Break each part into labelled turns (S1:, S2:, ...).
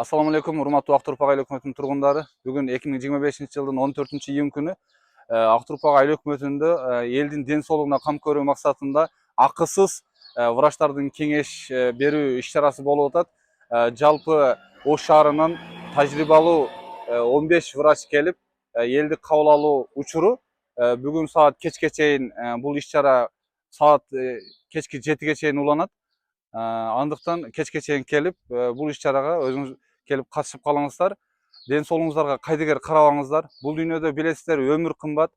S1: Assalamu alaikum, урматтуу Ақтұрпақ айлы өкмөтүнүн тургундары. Бүгүн 2025-жылдын 14-июнь күнү Ақтұрпақ айлы өкмөтүндө элдин ден соолугуна кам көрүү максатында акысыз врачтардын кеңеш берүү иш-чарасы болуп атат. Жалпы Ош шаарынан тажрыйбалуу 15 врач келип, элди кабыл алуу учуру бүгүн саат кечке чейин бул иш-чара саат кечки 7-ге чейин уланат. Андыктан кечке чейин келип, бул иш-чарага өзүңүз келип катышып калыңыздар. Ден соолугуңуздарга кайдыгер карабаңыздар. Бул дүйнөдө билесиздер, өмүр кымбат.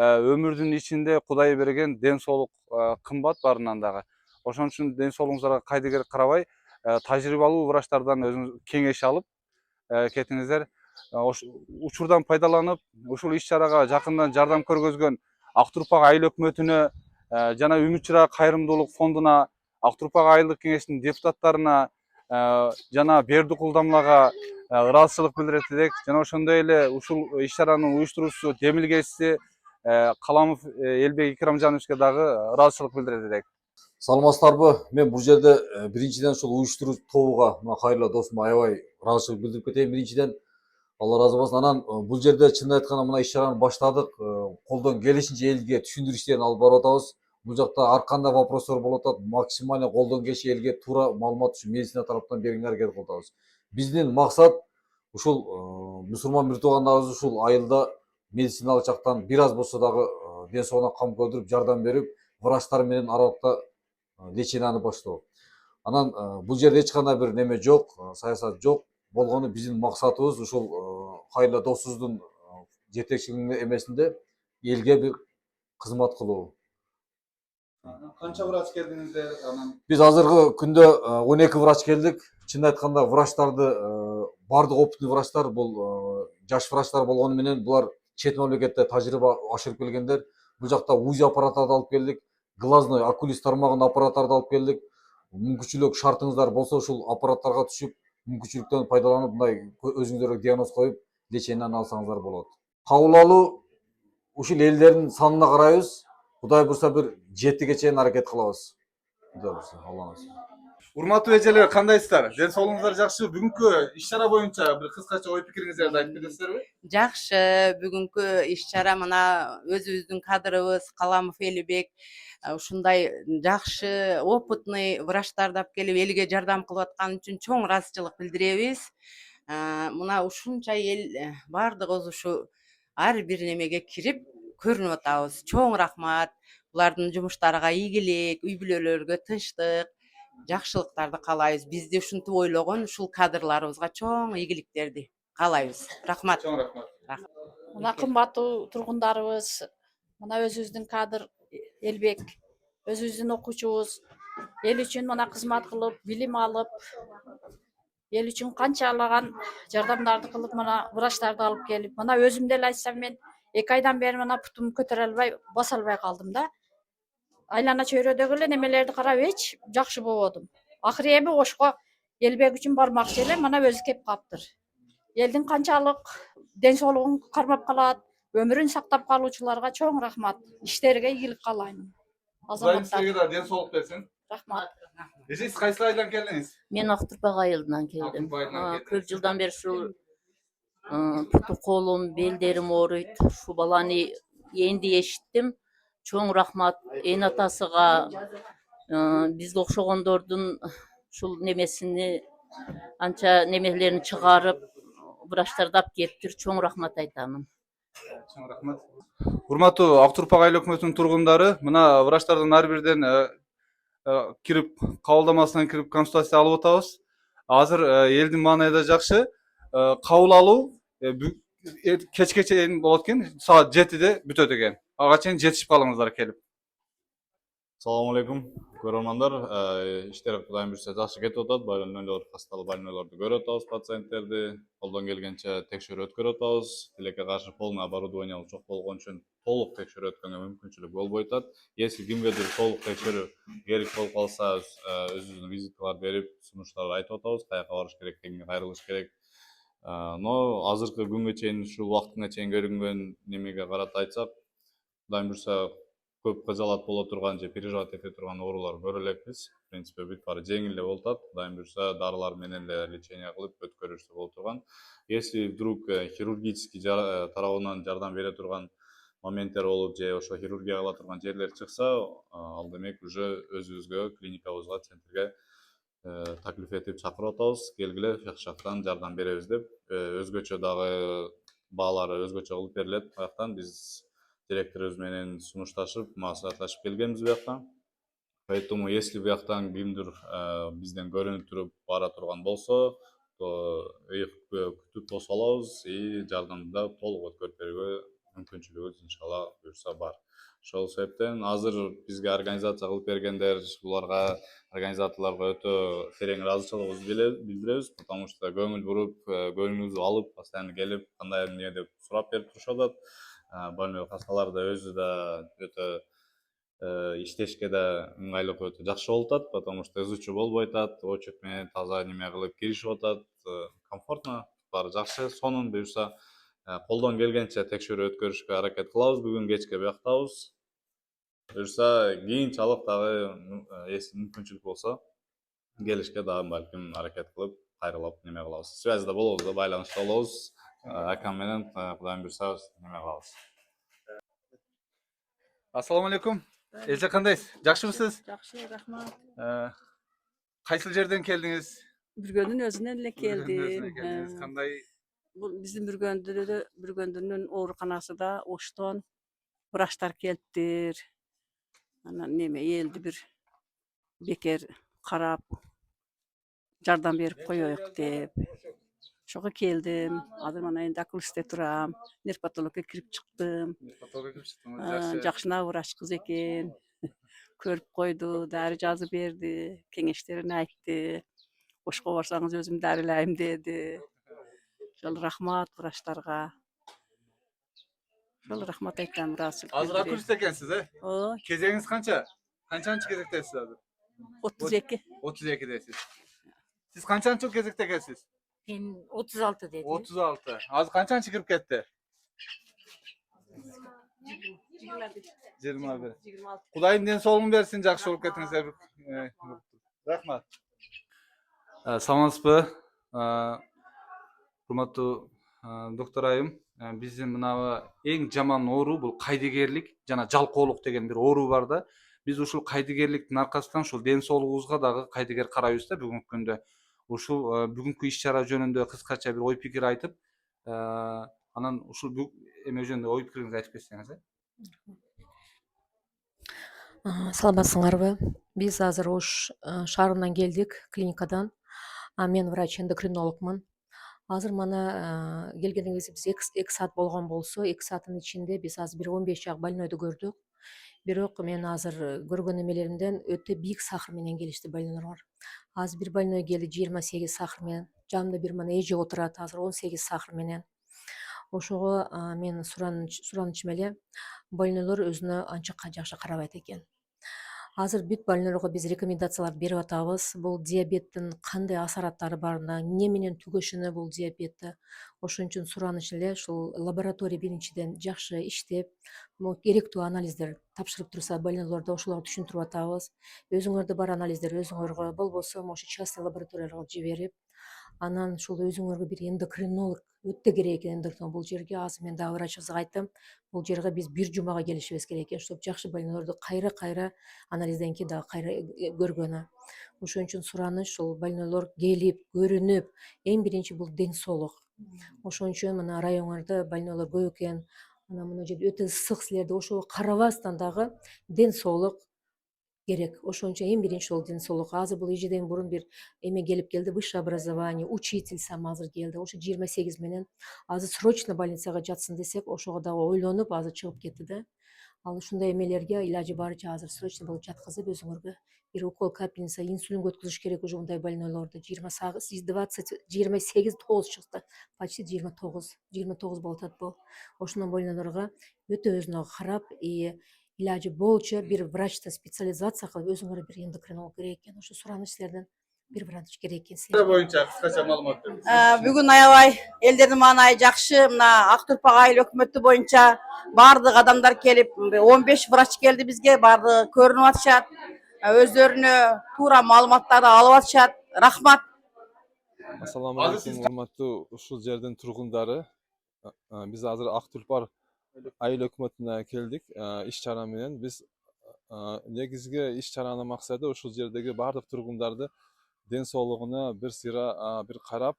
S1: Өмүрдүн ичинде Кудай берген ден соолук кымбат баарынан дагы. Ошон үчүн ден соолугуңуздарга кайдыгер карабай, тажрыйбалуу врачтардан өзүңүз кеңеш алып кетиңиздер. Учурдан пайдаланып, ушул иш-чарага жакындан жардам көргөзгөн Ақтұрпақ айыл өкмөтүнө жана Үмүт Чырак кайрымдуулук фондуна, Ақтұрпақ айылдык кеңештин депутаттарына жана Бердикулдамлага ыраазычылык билдирет элек. Жана ошондой эле ушул иш-чаранын уюштуруучусу Демилгеси Каламов Элбек Икрамжановичке дагы ыраазычылык билдирет элек.
S2: Саламатсыздарбы? Мен бул жерде биринчиден ушул уюштуруучу тобуга, мына кайрылуу досум аябай ыраазычылык билдирип кетейин. Биринчиден Алла разы болсун. Анан бул жерде чынын айтканда мына иш-чараны баштадык. Колдон келишинче элге түшүндүрүү иштерин алып барып атабыз. Бул жакта ар кандай вопростор болуп атат, максимально колдон келишинче элге туура маалымат үчүн медицина тараптан бергенге аракет кылып атабыз. Биздин максат ушул мусулман бир туугандарыбыз ушул айылда медициналык жактан бир аз болсо дагы ден соолугуна кам көрдүрүп, жардам берип, врачтар менен аралыкта леченияны баштоо. Анан бул жерде эч кандай бир неме жок, саясат жок. Болгону биздин максатыбыз ушул кайрылуу досубуздун жетекчилигинин эмесинде элге бир кызмат кылуу.
S1: Канча врач келдиңиздер?
S2: Биз азыркы күндө 12 врач келдик. Чынын айтканда врачтарды бардык опытный врачтар бул жаш врачтар болгону менен булар чет мамлекетте тажрыйба ашырып келгендер. Бул жакта УЗИ аппараттарды алып келдик, глазной окулист тармагын аппараттарды алып келдик. Мүмкүнчүлүк шартыңыздар болсо ушул аппараттарга түшүп, мүмкүнчүлүктөн пайдаланып, мындай өзүңүздаргө диагноз коюп, леченияны алсаңыздар болот. Кабыл алуу ушул элдердин санына карайбыз. Кудай бурса бир 7-ге чейин аракет кылабыз. Кудай бурса, Алла насып.
S1: Урматтуу эжелер, кандайсыздар? Ден соолугуңуздар жакшы? Бүгүнкү иш-чара боюнча бир кыскача ой пикириңиздерди айтып бересиздерби?
S3: Жакшы, бүгүнкү иш-чара мына өзүбүздүн кадрыбыз Каламов Элбек ушундай жакшы, опытный врачтарды алып келип элге жардам кылып аткан үчүн чоң ыраазычылык билдиребиз. Мына ушунча эл бардыгыбыз ушу ар бир немеге кирип көрүнүп атабыз. Чоң рахмат. Булардын жумуштарына ийгилик, үй бүлөлөргө тынчтык, жакшылыктарды каалайбыз. Бизди ушинтип ойлогон ушул кадрларыбызга чоң ийгиликтерди каалайбыз. Рахмат.
S1: Чоң рахмат.
S4: Мына кымбаттуу тургундарыбыз, мына өзүбүздүн кадр Элбек, өзүбүздүн окуучубуз, эл үчүн мына кызмат кылып, билим алып, эл үчүн канчалаган жардамдарды кылып, мына врачтарды алып келип, мына өзүм деле айтсам, мен 2 айдан бери мына путумду көтөрө албай, баса албай калдым да. Айлана чөйрөдөгү эле немелерди карап эч жакшы болбодум. Акыры эми Ошко Элбек үчүн бармакчы эле, мына өзү кеп каптыр. Элдин канчалык ден соолугун кармап калат, өмүрүн сактап калуучуларга чоң рахмат. Иштериге ийгилик каалайм.
S1: Кудайым силерге да ден соолук берсин.
S4: Рахмат.
S1: Сиз кайсы айылдан келдиңиз?
S5: Мен Ақтұрпақ айылынан келдім. Көп жылдан бері ушул путу колум, белдерим ооруйт. Ушул баланы энди эшиттим. Чоң рахмат эн атасыга, бизге окшогондордун ушул немесини анча немелерин чыгарып, врачтарды алып келиптир. Чоң рахмат айтамын.
S1: Чоң рахмат. Урматтуу Ақтұрпақ айыл өкмөтүнүн тургундары, мына врачтардын ар бирден кирип, кабылдамасынан кирип консультация алып атабыз. Азыр элдин маанайда жакшы. Кабыл алуу кечке чейин болот экен, саат 7-де бүтөт экен. Ага чейин жетишип калыңыздар келип.
S6: Assalamu alaikum, көрөрмандар. Иштер Кудайым буйрса жакшы кетип атат. Больнойлор, хасталык больнойлорду көрүп атабыз, пациенттерди. Колдон келгенче текшерүү өткөрүп атабыз. Тилекке каршы полный оборудование жок болгон үчүн толук текшерүү өткөнгө мүмкүнчүлүк болбой атат. Если кимгедир толук текшерүү керек болуп калса, өзүбүздүн визиткалар берип, сунуштарды айтып атабыз, каяка барыш керек, кимге кайрылыш керек. Но азыркы күнгө чейин ушул убактына чейин көрүнгөн немеге карата айтсак, Кудайым буйрса көп кыжалат боло турган же переживать эте турган оорулар көрө элекпиз. В принципе бүт баары жеңил эле болуп атат. Кудайым буюрса дарылар менен эле лечение кылып өткөрүшсө боло турган. Если вдруг хирургический тарабынан жардам бере турган моменттер болуп же ошо хирургия кыла турган жерлер чыкса, ал демек уже өзүбүзгө клиникабызга центрге таклиф этип чакырып атабыз. Келгиле жакшы жактан жардам беребиз деп. Өзгөчө дагы баалары өзгөчө кылып берилет. Бияктан биз директорубуз менен сунушташып, маслихатлашып келгенбиз бияка. Поэтому если бияктан кимдир бизден көрүнүп туруп бара турган болсо, то күтүп тосуп алабыз и жардамды толук өткөрүп берүүгө мүмкүнчүлүгүбүз иншалла буюрса бар. Ошол себептен азыр бизге организация кылып бергендер, буларга организаторлорго өтө терең ыраазычылыгыбызды билдиребиз, потому что көңүл буруп, көңүлүбүздү алып, постоянно келип, кандай эмне деп сурап берип турушуп атат. Больной хасталар да өзү да өтө иштешке да ыңгайлык өтө жакшы болуп атат, потому что ызычуу болбой атат, очередь менен таза неме кылып киришип атат, комфортно, баары жакшы. Сонун буюрса колдон келгенче текшерүү өткөрүшкө аракет кылабыз. Бүгүн кечке бияктабыз. Буюрса кийинчалык дагы если мүмкүнчүлүк болсо келишке дагы балким аракет кылып, кайрылып неме кылабыз. Связьда болобуз да, байланышта болобуз. Акам менен Кудайым буюрса неме кылабыз.
S1: Ассаламу алейкум. Эже кандайсыз? Жакшымысыз?
S7: Жакшы, рахмат.
S1: Кайсыл жерден келдиңиз?
S7: Бүргөндүн өзүнөн эле келдим.
S1: Кандай?
S7: Бул биздин бүргөндүнүн ооруканасында Оштон врачтар келиптир. Анан неме элди бир бекер карап жардам берип коеюк деп. Ошого келдим. Азыр мына энди окулистте турам. Нервпатологке кирип чыктым. Жакшына врач кыз экен. Көрүп койду, дары жазып берди, кеңештерин айтты. Ошко барсаңыз өзүм дарылайм деди. Ошол рахмат врачтарга. Ошол рахмат айтам, ыраазычылык
S1: Азыр
S7: билдирем.
S1: окулист экенсиз,
S7: Ооба,
S1: Кезеңиз канча? Канчанчы кезектесиз азыр?
S7: 32.
S1: 32десиз. Сиз канчанчы кезекте экенсиз?
S5: Мен 36 деди.
S1: 36. Азыр канчанчы кирип кетти? 21. Кудайым ден соолугун берсин, жакшы болуп кетиңиздер. Рахмат. Саламатсызбы? Урматтуу доктор айым, биздин мына эң жаман оору бул кайдыгерлик жана жалкоолук деген бир оору бар да. Биз ушул кайдыгерликтин аркасынан ушул ден соолугубузга дагы кайдыгер карайбыз да бүгүнкү күндө. Ушул бүгүнкү иш чара жөнүндө кыскача бир ой пикир айтып, анан ушул эме жөнүндө ой пикириңизди айтып кетсеңиз.
S8: Саламатсыңарбы? Биз азыр Ош шаарынан келдик, клиникадан. Мен врач-эндокринологмун. Азыр мана келгениңизде биз 2 саат болгон болсо, 2 сааттын ичинде биз азыр бир 15 жак больнойду көрдүк. Бирок мен азыр көргөн эмелеримден өтө бийик сахар менен келишти больнойлор бар. Азыр бир больной келди 28 сахар менен. Жанымда бир мана эже отурат, азыр 18 сахар менен. Ошого мен суранычым эле больнойлор өзүнө анча жакшы карабайт экен. Азыр бүт больнойлорго биз рекомендациялар берип атабыз. Бул диабеттин кандай асараттары барына, эмне менен түгөшүнө бул диабетти. Ошон үчүн сураныч эле ушул лаборатория биринчиден жакшы иштеп, керектүү анализдер тапшырып турса больнойлордо ошолорду түшүндүрүп атабыз. Өзүңөрдө бар анализдер өзүңөргө, болбосо ошо частный лабораторияларга жиберип, анан ушул өзүңөргө бир эндокринолог өтө керек экен. Бул жерге азыр мен дагы врачыбызга айттым, бул жерге биз бир жумага келишибиз керек экен, чтобы жакшы больнойлорду кайра анализден кийин дагы кайра көргөнү. Ошон үчүн сураныч ушул больнойлор келип, көрүнүп, эң биринчи бул ден соолук. Ошон үчүн мына райоңордо больнойлор көп экен. Анан мына жерде өтө ысык, силерде ошого карабастан дагы ден соолук керек. Ошон үчүн эң биринчи ол ден соолук. Азыр бул эжеден мурун бир эме келип келди, высшее образование, учитель сам азыр келди. Ошо 28 менен азыр срочно больницага жатсын десек, ошого дагы ойлонуп азыр чыгып кетти да. Ал ушундай эмелерге илажы барыча азыр срочно болуп жаткызып өзүңөргө бир укол капельница инсулинге өткүзүш керек уже мындай больнойлорду. 28 9 чыкты. Почти 29 болуп атат бул. Ошондой больнойлорго өтө өзүнө карап, илажы болчу бир врачта специализация кылып өзүңөр бир эндокринолог керек экен. Ошо сураныч силерден. bir врач керек экен силерге.
S1: Боюнча кыскача маалымат бериңиз.
S3: Бүгүн аябай элдердин маанайы жакшы. Мына Ак Турпак айыл өкмөтү боюнча баардык адамдар келип, 15 врач келди бизге, баардыгы көрүнүп атышат. Өздөрүнө туура маалыматтарды алып атышат. Рахмат.
S9: Assalomu alaykum hurmatli ушул жердин тургундары. Biz азыр Ак Турпак айыл өкмөтүнө келдик. Иш чара менен биз негизги иш чаранын максаты ушул жердеги баардык тургундарды ден соолугуна бир сыйра бир карап,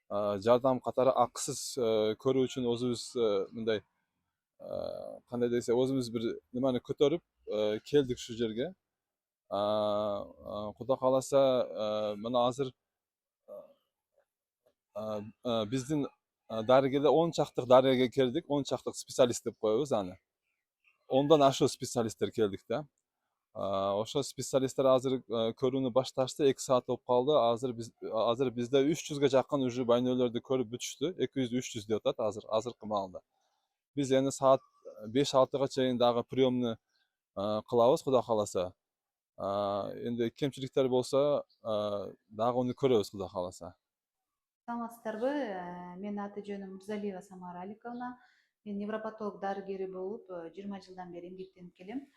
S9: жардам катары акысыз көрүү үчүн өзүбүз мындай кандай десек, өзүбүз бир немени көтөрүп келдик ушул жерге. Кудай кааласа, мына азыр биздин дарыгерлер 10 чактык дарыгерге келдик, 10 чактык специалист деп коебуз аны. Ondan aşağı spesialistler geldik de. Oşo spesialistler hazır körünü başlaştı. 2 saat olup kaldı. Hazır bizde 300'e jakın ucu baynölerde körüp bütüştü. 200-300 diyor tat hazır kımalda. Biz yani saat 5-6'ga çayın dağı priyomunu kılavuz Kuda kalasa. Endi kemçilikler bolsa dağı onu körüyoruz Kuda kalasa.
S10: Саламатсыздарбы? Менин аты жөнүм Мырзалиева Самара Аликовна. Мен невропатолог дарыгери болуп 20 жылдан бери эмгектенип келем.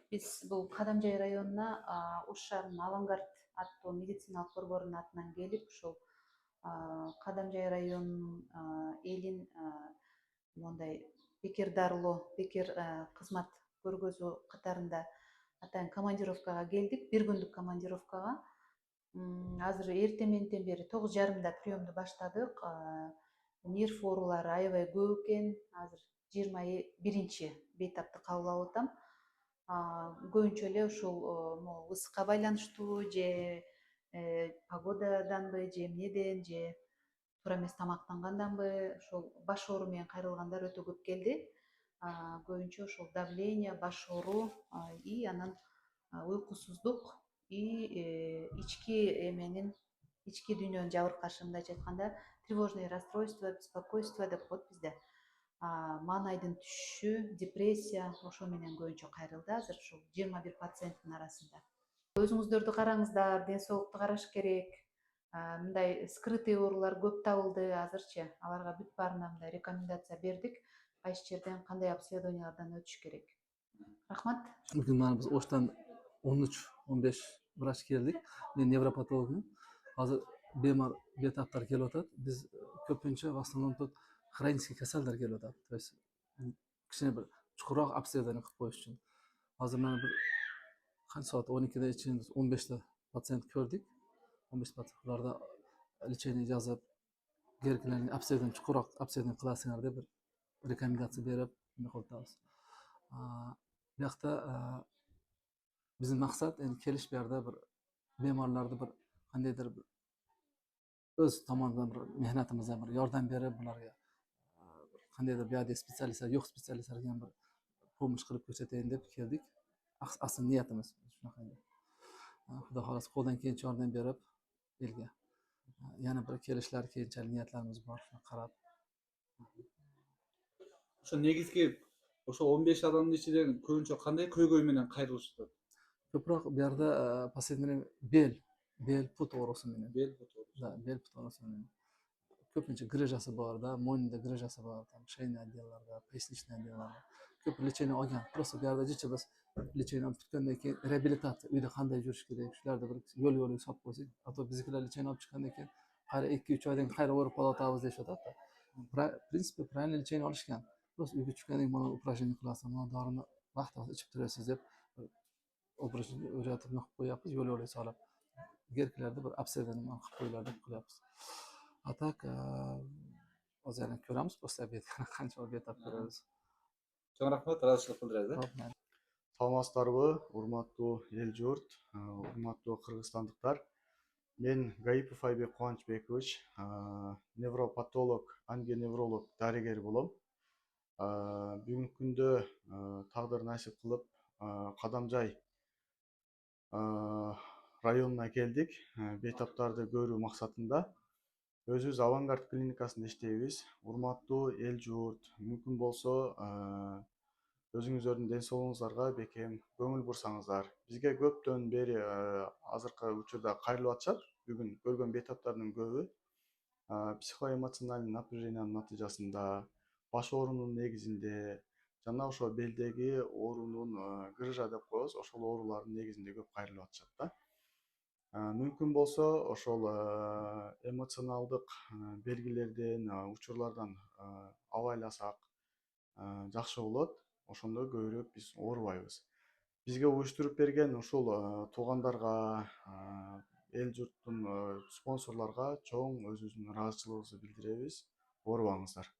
S10: Биз бул Кадамжай районуна Ош шаарынын Авангард аттуу медициналык борборунун атынан келип, ушул Кадамжай районунун элин мондай бекер дарылоо, бекер кызмат көргөзүү катарында атайын командировкага келдик. Бир күндүк командировкага. Азыр эртең менен бери 9:30 приемду баштадык. Нерв оорулары аябай көп экен. Азыр 21-чи бейтапты кабыл алып атам. Көбүнчө эле ушул ысыкка байланыштуу же погодаданбы же эмнеден же туура эмес тамактанганданбы ошол баш оору менен кайрылгандар өтө көп келди. Көбүнчө ошол давление, баш оору и анан уйкусуздук и ички эменин ички дүйнөнүн жабыркашы, мындайча айтканда тревожное расстройство, беспокойство деп коет бизде. Маанайдын түшүшү, депрессия ошо менен көбүнчө кайрылды азыр ушул 21 пациенттин арасында. Өзүңүздөрдү караңыздар, ден соолукту караш керек. Мындай скрытый оорулар көп табылды азырчы. Аларга бүт баарына мындай рекомендация бердик. Кайсы жерден кандай обследованиялардан өтүш керек. Рахмат.
S11: Бүгүн мана биз Оштан 13-15 врач келдик. Мен невропатологмун. Азыр бемар бетаптар келип атат. Биз көпүнчө в основном тут хронический каселдер келип атат. То есть кичине бир чукуроq обследование кылып коюш үчүн. Азыр мана бир канча саат 12-де чейин 15 пациент көрдүк. 15 пациентларда лечение жазып, керектелерин обследование чукуроq обследование кыласыңар деп бир рекомендация берип, эмне кылып атабыз. Бияқта биздин максат эми келиш берде бир бемарларды бир кандайдыр бир өз tomonidan bir mehnatimizden bir yordam berip bularga kandaydir buyerda spesialistlar yo'q spesialistlarga ham bir pomosh qilib ko'rsatayin deb keldik. Asl niyatimiz shunaqa edi. Xudo xohlasa qo'ldan kelgancha yordam berib elga yana bir kelishlar keyinchalik niyatlarimiz bor, shuni qarab.
S1: Ошо негизги ошо 15 адамдын ичинен көбүнчө кандай көйгөй менен кайрылышты?
S11: Ko'proq bu yerda последний bel put og'risi meni. Bel put og'risi meni. Ko'pincha gryajasi bor da, mo'ynida gryajasi bor, tam shayniy отделlarda, поясничный отделlarda. Ko'p lechение olgan. Просто bu yerda jicha biz lechение olib chiqqandan keyin reabilitatsiya, uyda qanday yurish kerak, shularda bir yo'l solib qo'ysak, ato biznikilar lechение olib chiqqandan keyin qara 2-3 oydan keyin qayra o'rib qolyapmiz deyishadi. Prinsipi правильный lechение olishgan. Просто uyga chiqqandan keyin mana упражнение qilasiz, mana dorini vaqt-vaqt ichib turasiz deb упражнение o'rgatib qilib qo'yapmiz, yo'l solib. Gerklarda bir obsedani qilib qo'yiladi deb qilyapmiz. Atak hozir yana ko'ramiz, после обед qancha betap ko'ramiz.
S1: Чоң рахмат, ыраазычылык билдиребиз.
S12: Саламатсыздарбы, урматтуу эл журт, урматтуу кыргызстандыктар. Мен Гаипов Айбек Кубанычбекович, невропатолог, ангионевролог, дарыгер болом. Бүгүнкү күндө тагдыр насип кылып Кадамжай районуна келдик. Бейтаптарды көрүү максатында. Өзүбүз Авангард клиникасында иштейбиз. Урматтуу эл журт, мүмкүн болсо өзүңүздөрдүн ден соолугуңуздарга бекем көңүл бурсаңыздар. Бизге көптөн бери азыркы учурда кайрылып атышат. бүгүн көргөн бейтаптардын көбү психоэмоциональный напряжениянын натыйжасында, баш оорунун негизинде жана ошо белдеги оорунун грыжа деп коебуз, ошол оорулардын негизинде көп кайрылып атышат да. Мүмкүн болсо ошол эмоционалдык белгилерден, учурлардан абайласак жакшы болот. Ошондо көбүрөөк биз оорубайбыз. Бизге уюштуруп берген ушул туугандарга, эл журттун спонсорлорго чоң өзүбүздүн ыраазычылыгыбызды билдиребиз. Оорубаңыздар.